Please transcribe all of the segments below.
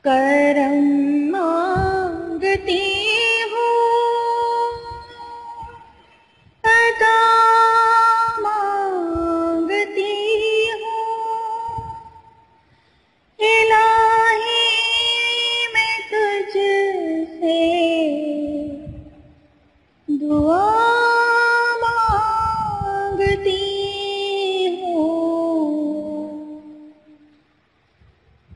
کرم مانگتی ہوں، عطا مانگتی ہوں، الہی میں تجھ سے دعا مانگتی ہوں،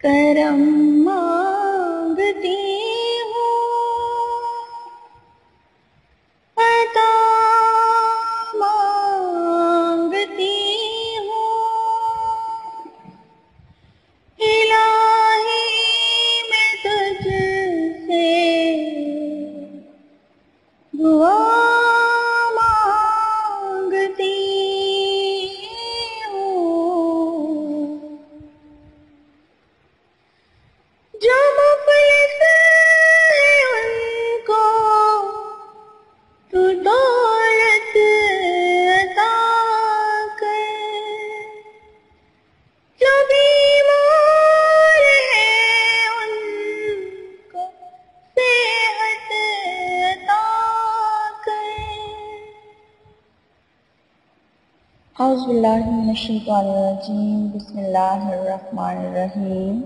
کرم مانگتی ہوں، عطا مانگتی ہوں، الہی میں تجھ سے دعا مانگتی ہوں، جو مفلس ہے ان کو تو دولت عطا کر، جو بیمار ہے ان کو صحت عطا کر۔ اعوذ باللہ من الشیطان الرجیم، بسم اللہ الرحمن الرحیم۔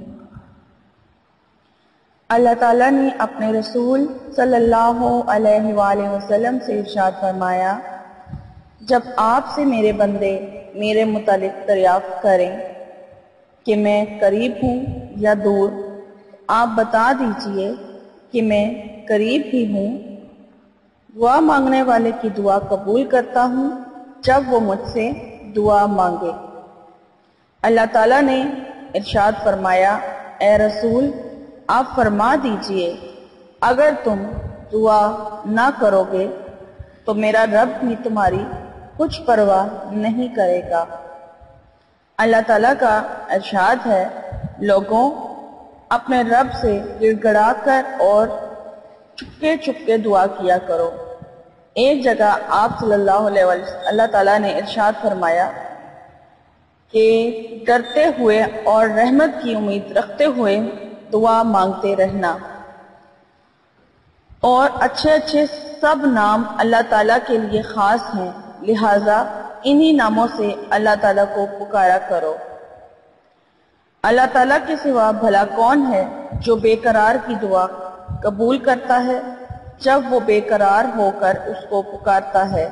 اللہ تعالیٰ نے اپنے رسول صلی اللہ علیہ وآلہ وسلم سے ارشاد فرمایا، جب آپ سے میرے بندے میرے متعلق دریافت کریں کہ میں قریب ہوں یا دور، آپ بتا دیجئے کہ میں قریب ہی ہوں، دعا مانگنے والے کی دعا قبول کرتا ہوں جب وہ مجھ سے دعا مانگے۔ اللہ تعالیٰ نے ارشاد فرمایا، اے رسول آپ فرما دیجئے اگر تم دعا نہ کرو گے تو میرا رب بھی تمہاری کچھ پرواہ نہیں کرے گا۔ اللہ تعالیٰ کا ارشاد ہے، لوگوں اپنے رب سے گڑ گڑا کر اور چپکے چپکے دعا کیا کرو۔ ایک جگہ آپ صلی اللہ علیہ وسلم اللہ تعالیٰ نے ارشاد فرمایا کہ ڈرتے ہوئے اور رحمت کی امید رکھتے ہوئے دعا مانگتے رہنا، اور اچھے اچھے سب نام اللہ تعالیٰ کے لیے خاص ہیں، لہٰذا انہی ناموں سے اللہ تعالیٰ کو پکارا کرو۔ اللہ تعالیٰ کے سوا بھلا کون ہے جو بے قرار کی دعا قبول کرتا ہے جب وہ بے قرار ہو کر اس کو پکارتا ہے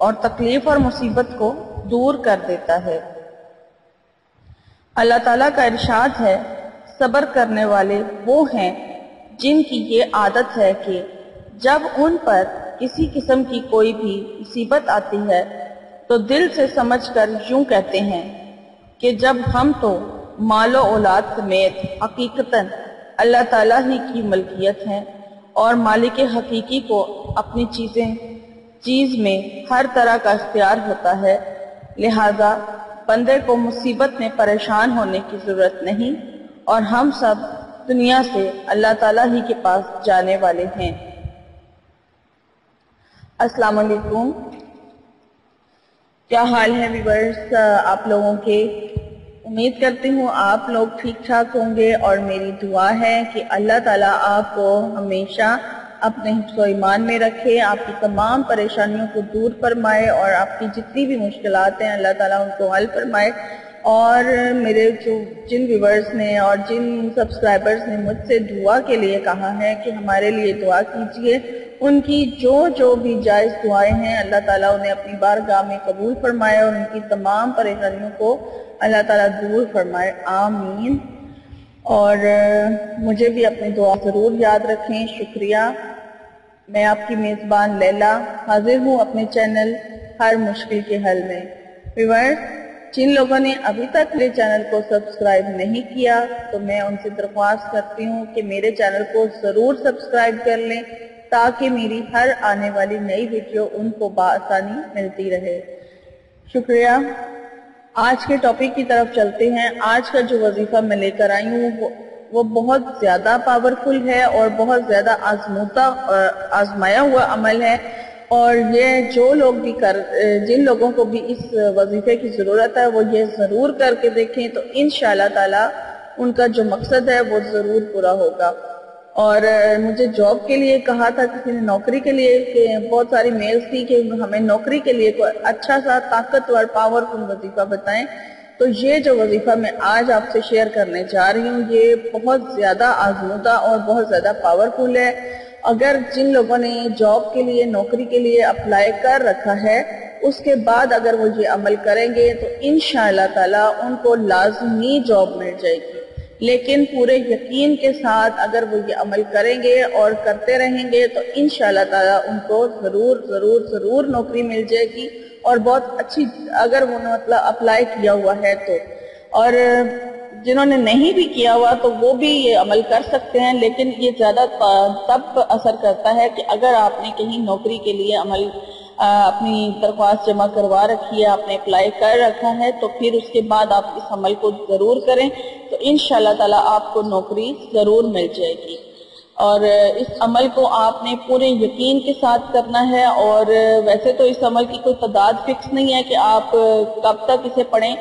اور تکلیف اور مصیبت کو دور کر دیتا ہے۔ اللہ تعالیٰ کا ارشاد ہے، صبر کرنے والے وہ ہیں جن کی یہ عادت ہے کہ جب ان پر کسی قسم کی کوئی بھی مصیبت آتی ہے تو دل سے سمجھ کر یوں کہتے ہیں کہ جب ہم تو مال و اولاد سمیت حقیقتاً اللہ تعالیٰ ہی کی ملکیت ہیں اور مالک حقیقی کو اپنی چیز میں ہر طرح کا اختیار ہوتا ہے، لہٰذا بندے کو مصیبت میں پریشان ہونے کی ضرورت نہیں، اور ہم سب دنیا سے اللہ تعالیٰ ہی کے پاس جانے والے ہیں۔ السلام علیکم، کیا حال ہے ویورز آپ لوگوں کے؟ امید کرتی ہوں آپ لوگ ٹھیک ٹھاک ہوں گے، اور میری دعا ہے کہ اللہ تعالیٰ آپ کو ہمیشہ اپنے حفظ و ایمان میں رکھے، آپ کی تمام پریشانیوں کو دور فرمائے، اور آپ کی جتنی بھی مشکلات ہیں اللہ تعالیٰ ان کو حل فرمائے۔ اور میرے جن ویورز نے اور جن سبسکرائبرز نے مجھ سے دعا کے لیے کہا ہے کہ ہمارے لیے دعا کیجئے، ان کی جو بھی جائز دعائیں ہیں اللہ تعالیٰ انہیں اپنی بارگاہ میں قبول فرمائے اور ان کی تمام پریشانیوں کو اللہ تعالیٰ دور فرمائے، آمین۔ اور مجھے بھی اپنی دعا ضرور یاد رکھیں۔ شکریہ۔ میں آپ کی میزبان لیلا حاضر ہوں اپنے چینل ہر مشکل کے حل میں۔ ویورز، جن لوگوں نے ابھی تک میرے چینل کو سبسکرائب نہیں کیا تو میں ان سے درخواست کرتی ہوں کہ میرے چینل کو ضرور سبسکرائب کر لیں تاکہ میری ہر آنے والی نئی ویڈیو ان کو بآسانی ملتی رہے۔ شکریہ۔ آج کے ٹاپک کی طرف چلتے ہیں۔ آج کا جو وظیفہ میں لے کر آئی ہوں وہ بہت زیادہ پاورفل ہے اور بہت زیادہ آزمایا ہوا عمل ہے، اور یہ جو لوگ بھی جن لوگوں کو بھی اس وظیفے کی ضرورت ہے وہ یہ ضرور کر کے دیکھیں تو انشاءاللہ تعالی ان کا جو مقصد ہے وہ ضرور پورا ہوگا۔ اور مجھے جاب کے لیے کہا تھا کسی نے، نوکری کے لیے، کہ بہت ساری میلز تھی کہ ہمیں نوکری کے لیے کوئی اچھا سا طاقتور پاورفل وظیفہ بتائیں۔ تو یہ جو وظیفہ میں آج آپ سے شیئر کرنے جا رہی ہوں یہ بہت زیادہ آزمودہ اور بہت زیادہ پاورفل ہے۔ اگر جن لوگوں نے جاب کے لیے، نوکری کے لیے اپلائی کر رکھا ہے، اس کے بعد اگر وہ یہ عمل کریں گے تو انشاءاللہ تعالی ان کو لازمی جاب مل جائے گی، لیکن پورے یقین کے ساتھ اگر وہ یہ عمل کریں گے اور کرتے رہیں گے تو انشاءاللہ تعالی ان کو ضرور ضرور ضرور نوکری مل جائے گی، اور بہت اچھی، اگر وہ مطلب اپلائی کیا ہوا ہے تو۔ اور جنہوں نے نہیں بھی کیا ہوا تو وہ بھی یہ عمل کر سکتے ہیں، لیکن یہ زیادہ تب اثر کرتا ہے کہ اگر آپ نے کہیں نوکری کے لیے عمل اپنی درخواست جمع کروا رکھی ہے، آپ نے اپلائی کر رکھا ہے، تو پھر اس کے بعد آپ اس عمل کو ضرور کریں تو انشاءاللہ تعالی آپ کو نوکری ضرور مل جائے گی۔ اور اس عمل کو آپ نے پورے یقین کے ساتھ کرنا ہے، اور ویسے تو اس عمل کی کوئی تعداد فکس نہیں ہے کہ آپ کب تک اسے پڑھیں،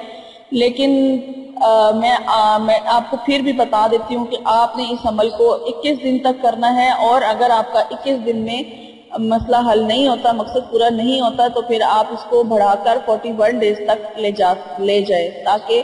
لیکن میں آپ کو پھر بھی بتا دیتی ہوں کہ آپ نے اس عمل کو 21 دن تک کرنا ہے، اور اگر آپ کا 21 دن میں مسئلہ حل نہیں ہوتا، مقصد پورا نہیں ہوتا، تو پھر آپ اس کو بڑھا کر 41 ڈیز تک لے جائیں، تاکہ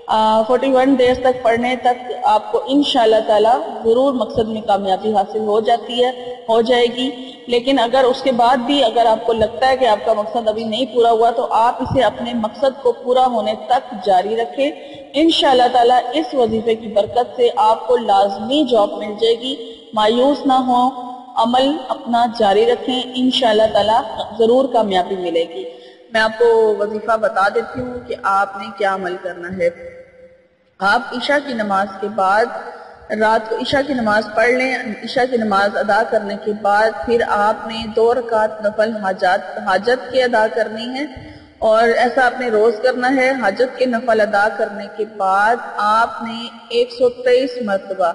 41 ڈیز تک پڑھنے تک آپ کو انشاءاللہ تعالی ضرور مقصد میں کامیابی حاصل ہو جائے گی۔ لیکن اگر اس کے بعد بھی اگر آپ کو لگتا ہے کہ آپ کا مقصد ابھی نہیں پورا ہوا تو آپ اسے اپنے مقصد کو پورا ہونے تک جاری رکھیں، انشاءاللہ تعالی اس وظیفے کی برکت سے آپ کو لازمی جاب مل جائے گی۔ مایوس نہ ہوں، عمل اپنا جاری رکھیں، انشاءاللہ تعالی ضرور کامیابی ملے گی۔ میں آپ کو وظیفہ بتا دیتی ہوں کہ آپ نے کیا عمل کرنا ہے۔ آپ عشاء کی نماز کے بعد رات کو عشاء کی نماز پڑھ لیں، عشاء کی نماز ادا کرنے کے بعد پھر آپ نے 2 رکعت نفل حاجت کے ادا کرنی ہے، اور ایسا آپ نے روز کرنا ہے۔ حاجت کے نفل ادا کرنے کے بعد آپ نے 123 مرتبہ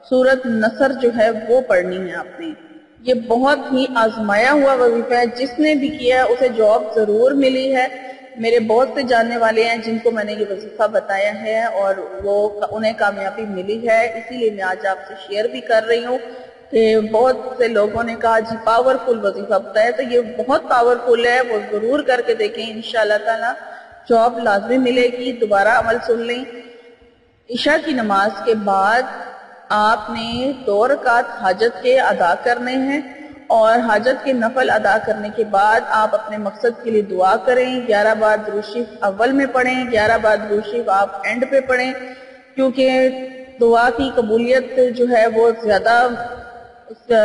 سورۃ نصر جو ہے وہ پڑھنی ہے آپ نے۔ یہ بہت ہی آزمایا ہوا وظیفہ ہے، جس نے بھی کیا اسے جاب ضرور ملی ہے۔ میرے بہت سے جاننے والے ہیں جن کو میں نے یہ وظیفہ بتایا ہے اور انہیں کامیابی ملی ہے، اسی لیے میں آج آپ سے شیئر بھی کر رہی ہوں کہ بہت سے لوگوں نے کہا جی پاورفل وظیفہ بتایا، تو یہ بہت پاورفل ہے، وہ ضرور کر کے دیکھیں، انشاءاللہ تعالی جاب لازمی ملے گی۔ دوبارہ عمل سن لیں، عشاء کی نماز کے بعد آپ نے 2 رکعت حاجت کے ادا کرنے ہیں، اور حاجت کے نفل ادا کرنے کے بعد آپ اپنے مقصد کے لیے دعا کریں۔ 11 بار درود شریف اول میں پڑھیں، 11 بار درود شریف آپ اینڈ پہ پڑھیں، کیونکہ دعا کی قبولیت جو ہے وہ زیادہ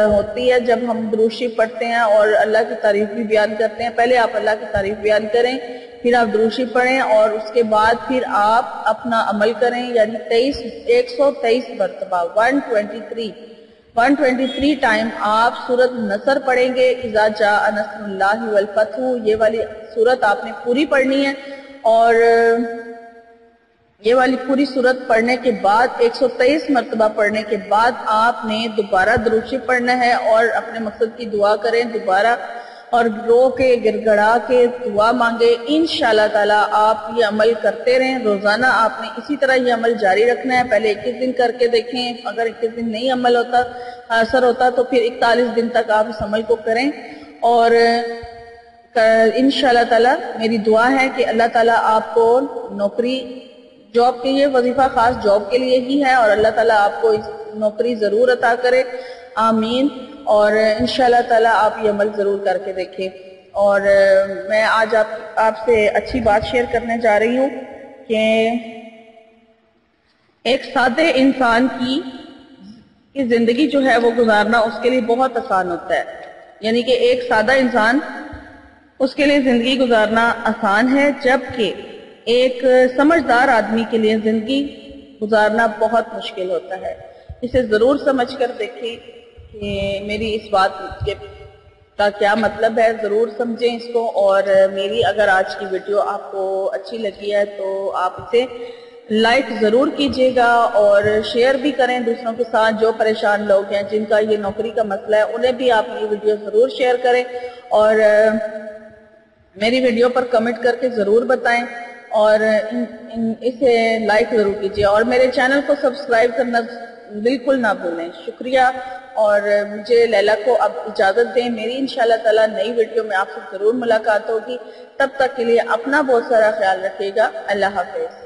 ہوتی ہے جب ہم درود شریف پڑھتے ہیں اور اللہ کی تعریف بھی بیان کرتے ہیں۔ پہلے آپ اللہ کی تعریف بیان کریں، پھر آپ درود شریف پڑھیں، اور اس کے بعد پھر آپ اپنا عمل کریں، یعنی 123 مرتبہ 123 ٹائم آپ سورۃ نصر پڑھیں گے، اذا جاء نصر اللہ والفتح، یہ والی سورت آپ نے پوری پڑھنی ہے، اور یہ والی پوری سورت پڑھنے کے بعد 123 مرتبہ پڑھنے کے بعد آپ نے دوبارہ درود شریف پڑھنا ہے، اور اپنے مقصد کی دعا کریں دوبارہ، اور رو کے گڑگڑا کے دعا مانگے۔ انشاءاللہ تعالی آپ یہ عمل کرتے رہیں، روزانہ آپ نے اسی طرح یہ عمل جاری رکھنا ہے۔ پہلے 21 دن کر کے دیکھیں، اگر 21 دن نہیں عمل ہوتا، اثر ہوتا، تو پھر 41 دن تک آپ اس عمل کو کریں، اور انشاءاللہ تعالی میری دعا ہے کہ اللہ تعالیٰ آپ کو نوکری، جاب کے یہ وظیفہ خاص جاب کے لیے ہی ہے، اور اللہ تعالیٰ آپ کو نوکری ضرور عطا کرے، آمین۔ اور انشاءاللہ تعالیٰ آپ یہ عمل ضرور کر کے دیکھیں۔ اور میں آج آپ سے اچھی بات شیئر کرنے جا رہی ہوں کہ ایک سادے انسان کی زندگی جو ہے وہ گزارنا اس کے لیے بہت آسان ہوتا ہے، یعنی کہ ایک سادہ انسان، اس کے لیے زندگی گزارنا آسان ہے، جبکہ ایک سمجھدار آدمی کے لیے زندگی گزارنا بہت مشکل ہوتا ہے۔ اسے ضرور سمجھ کر دیکھیں کہ میری اس بات کا کیا مطلب ہے، ضرور سمجھیں اس کو، اور میری اگر آج کی ویڈیو آپ کو اچھی لگی ہے تو آپ اسے لائک ضرور کیجیے گا، اور شیئر بھی کریں دوسروں کے ساتھ۔ جو پریشان لوگ ہیں جن کا یہ نوکری کا مسئلہ ہے انہیں بھی آپ یہ ویڈیو ضرور شیئر کریں، اور میری ویڈیو پر کمنٹ کر کے ضرور بتائیں، اور اسے لائک ضرور کیجیے اور میرے چینل کو سبسکرائب کرنا بالکل نہ بھولیں. شکریہ. اور مجھے لیلا کو اب اجازت دیں. میری انشاءاللہ تعالی نئی ویڈیو میں آپ سے ضرور ملاقات ہوگی. تب تک کے لیے اپنا بہت سارا خیال رکھیے گا. اللہ حافظ.